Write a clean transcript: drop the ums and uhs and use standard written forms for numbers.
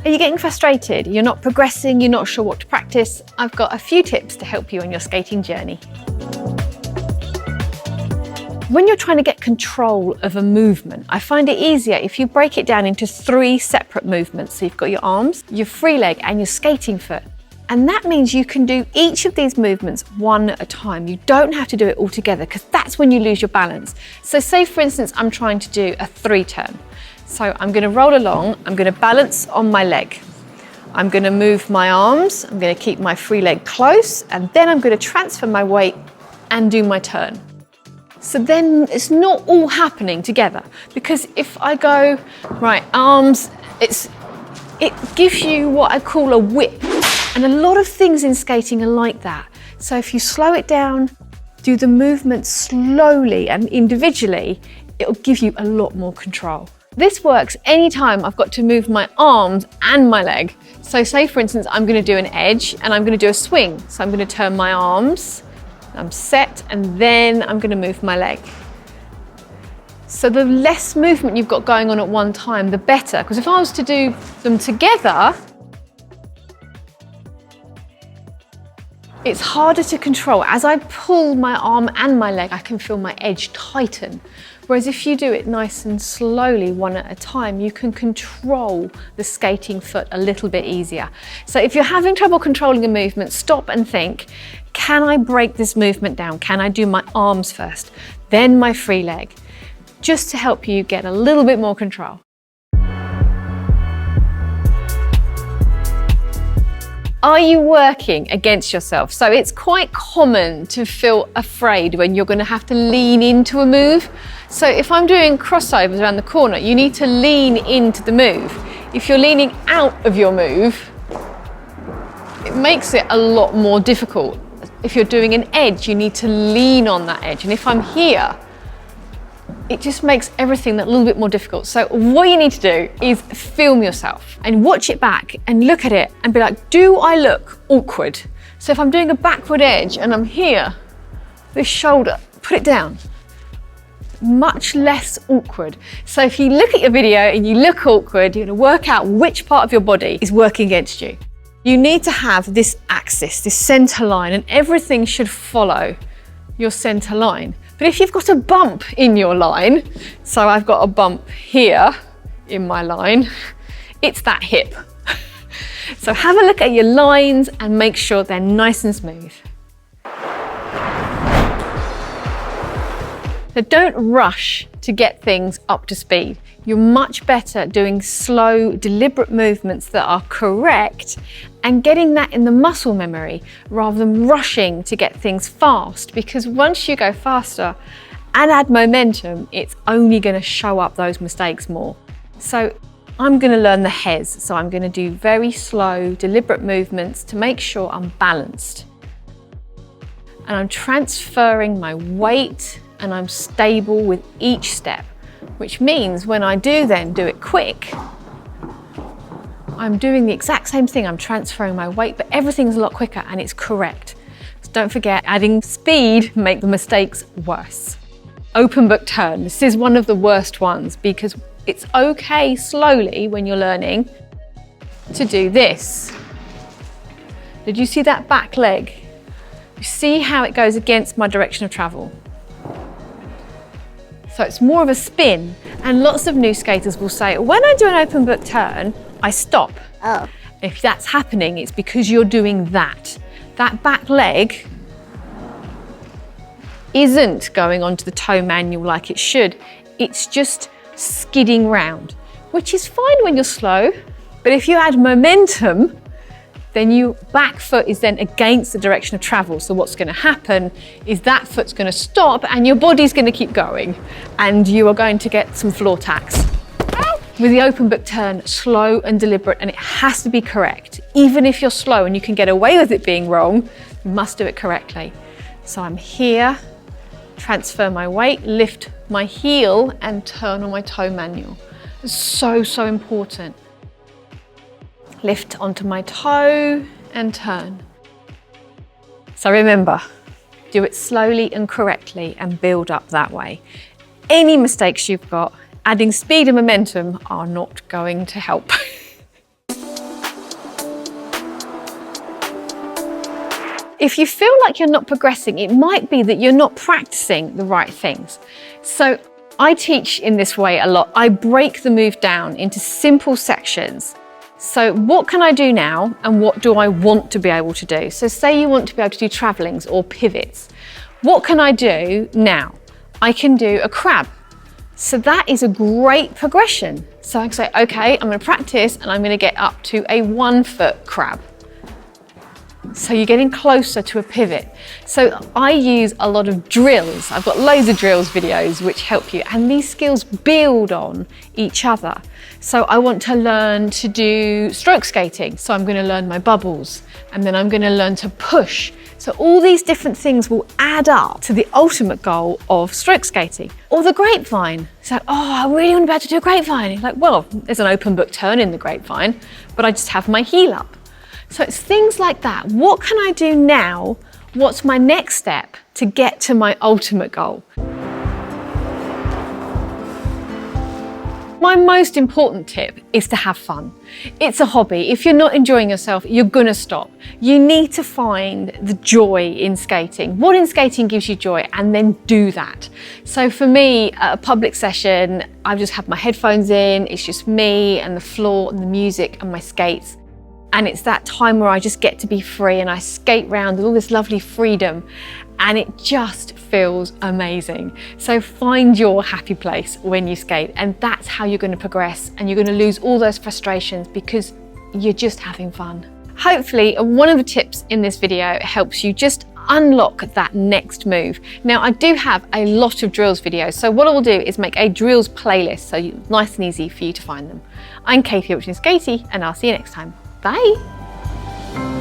Are you getting frustrated? You're not progressing, you're not sure what to practice? I've got a few tips to help you on your skating journey. When you're trying to get control of a movement, I find it easier if you break it down into 3 separate movements. So you've got your arms, your free leg and your skating foot. And that means you can do each of these movements one at a time. You don't have to do it all together because that's when you lose your balance. So say for instance, I'm trying to do a 3-turn. So I'm going to roll along, I'm going to balance on my leg. I'm going to move my arms, I'm going to keep my free leg close, and then I'm going to transfer my weight and do my turn. So then it's not all happening together, because if I go, right, arms, it gives you what I call a whip. And a lot of things in skating are like that. So if you slow it down, do the movements slowly and individually, it'll give you a lot more control. This works anytime I've got to move my arms and my leg. So say for instance, I'm going to do an edge and I'm going to do a swing. So I'm going to turn my arms, I'm set, and then I'm going to move my leg. So the less movement you've got going on at one time, the better. Because if I was to do them together, it's harder to control. As I pull my arm and my leg, I can feel my edge tighten. Whereas if you do it nice and slowly, one at a time, you can control the skating foot a little bit easier. So if you're having trouble controlling a movement, stop and think, can I break this movement down? Can I do my arms first, then my free leg? Just to help you get a little bit more control. Are you working against yourself? So it's quite common to feel afraid when you're going to have to lean into a move. So if I'm doing crossovers around the corner, you need to lean into the move. If you're leaning out of your move, it makes it a lot more difficult. If you're doing an edge, you need to lean on that edge. And if I'm here, it just makes everything that little bit more difficult. So what you need to do is film yourself and watch it back and look at it and be like, do I look awkward? So if I'm doing a backward edge and I'm here, this shoulder, put it down. Much less awkward. So if you look at your video and you look awkward, you're going to work out which part of your body is working against you. You need to have this axis, this center line, and everything should follow your center line. But if you've got a bump in your line, so I've got a bump here in my line, it's that hip. So have a look at your lines and make sure they're nice and smooth. So don't rush to get things up to speed. You're much better doing slow, deliberate movements that are correct and getting that in the muscle memory rather than rushing to get things fast, because once you go faster and add momentum, it's only going to show up those mistakes more. So I'm going to learn the hes. So I'm going to do very slow, deliberate movements to make sure I'm balanced. And I'm transferring my weight and I'm stable with each step, which means when I do then do it quick, I'm doing the exact same thing. I'm transferring my weight, but everything's a lot quicker and it's correct. So don't forget, adding speed makes the mistakes worse. Open book turn. This is one of the worst ones because it's okay slowly when you're learning to do this. Did you see that back leg? You see how it goes against my direction of travel? So it's more of a spin, and lots of new skaters will say, when I do an open book turn, I stop. Oh. If that's happening, it's because you're doing that. That back leg isn't going onto the toe manual like it should. It's just skidding round, which is fine when you're slow, but if you add momentum, then your back foot is then against the direction of travel. So what's going to happen is that foot's going to stop and your body's going to keep going and you are going to get some floor tacks. With the open book turn, slow and deliberate, and it has to be correct. Even if you're slow and you can get away with it being wrong, you must do it correctly. So I'm here, transfer my weight, lift my heel and turn on my toe manual. It's so, so important. Lift onto my toe and turn. So remember, do it slowly and correctly and build up that way. Any mistakes you've got, adding speed and momentum are not going to help. If you feel like you're not progressing, it might be that you're not practicing the right things. So I teach in this way a lot. I break the move down into simple sections. So what can I do now and what do I want to be able to do? So say you want to be able to do travellings or pivots. What can I do now? I can do a crab. So that is a great progression. So I can say, okay, I'm going to practice and I'm going to get up to a 1 foot crab. So you're getting closer to a pivot. So I use a lot of drills. I've got loads of drills videos which help you, and these skills build on each other. So I want to learn to do stroke skating. So I'm going to learn my bubbles, and then I'm going to learn to push. So all these different things will add up to the ultimate goal of stroke skating. Or the grapevine. So, oh, I really want to be able to do a grapevine. Like, well, there's an open book turn in the grapevine, but I just have my heel up. So it's things like that. What can I do now? What's my next step to get to my ultimate goal? My most important tip is to have fun. It's a hobby. If you're not enjoying yourself, you're gonna stop. You need to find the joy in skating. What in skating gives you joy, and then do that. So for me, at a public session, I just have my headphones in. It's just me and the floor and the music and my skates. And it's that time where I just get to be free and I skate around with all this lovely freedom, and it just feels amazing. So find your happy place when you skate, and that's how you're going to progress, and you're going to lose all those frustrations because you're just having fun. Hopefully one of the tips in this video helps you just unlock that next move. Now I do have a lot of drills videos, so what I will do is make a drills playlist so nice and easy for you to find them. I'm Katie, which is Skatie, and I'll see you next time. Bye.